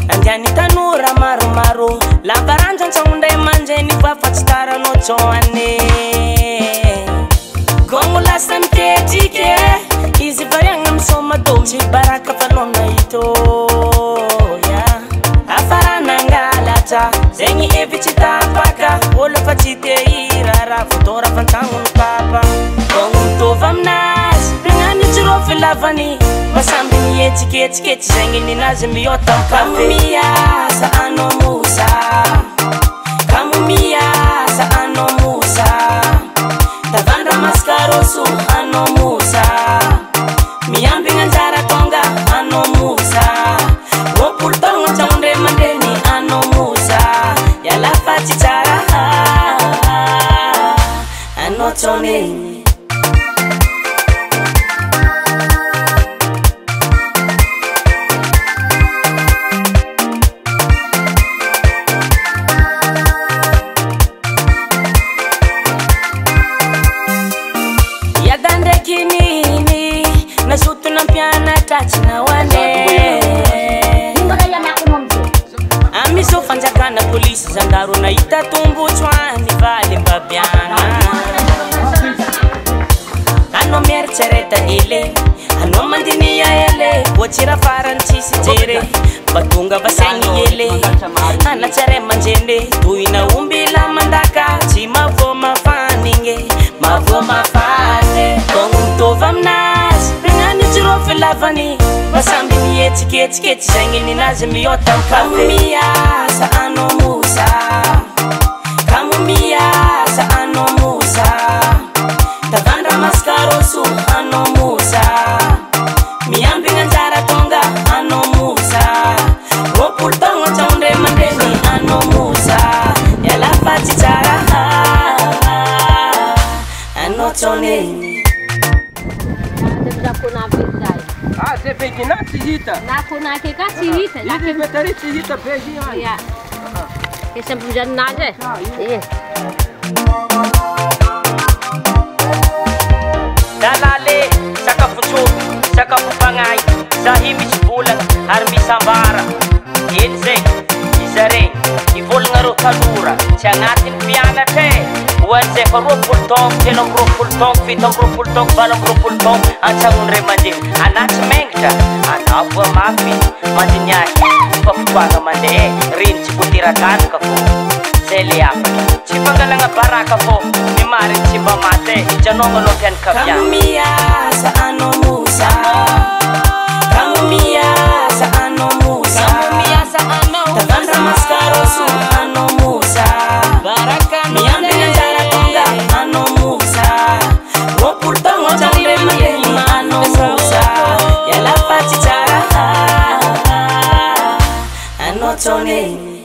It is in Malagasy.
Andiani tanura maru Labaranjan sonde manjeni fafatstara no choane Gongo lasam ketike Izi bayangam soma domchi baraka falona ito Ya Afara nangalata Zengi evichita paka Olo fachite irara Fotora fantangun papa Gongo tovamnas Ringani chirofi lavani Masambi ni eti zengi ni nazimi yotam Kamumia sa ano musa Kamumia sa ano musa Tavandra maskarosu ano musa Miyambi nganjara tonga ano musa Wopul tonga chaunde mandeni ano musa Yala fachichara ano tone Tachina wane Amiso fanjakana polisi zandaru na itatumbu chwani vale mbabiana Ano mercereta ele Ano mandinia ele Wachira faranchisi jere Batunga basengi ele Ana chere manjende Tuina umbila mandaka Chima voma faninge Mavoma fane Kongu tova mnas Chirofi lavani Masambi ni eti zengi ni nazimi yotam Kamumia sa ano musa Kamumia sa ano musa Tavandra maskarosu ano musa Miyambi nganjara tonga ano musa Wopul tonga chaunde mandeni ano musa Yala fachichara ano tone Você fez que na cihita? Na que ka cihita. Na que betari cihita beijinho aí. Ya. Que sempre já nada. Iya. Dalale saka fuchu saka pupangai sahimi bulan harmi sambara ilze isare ivol ngaro talura changatin piana te Wanse farupul tong, telong rupul tong, fitong rupul tong, balang rupul tong, ancangun remanje, anak semengca, anak buah mafi, mandinya, papuanga mande, rin ciputirakan kafu, selia, cipanggalang baraka kafu, mimarin cipa mate, janong lopian kapya. Kamumia sa ano musa, kamumia sa ano musa, kamumia sa ano, tavandra maskarosu ano musa, baraka miyambi ano musa Wopul tonga chaunde mandeni ano musa Yala fachichara ano tone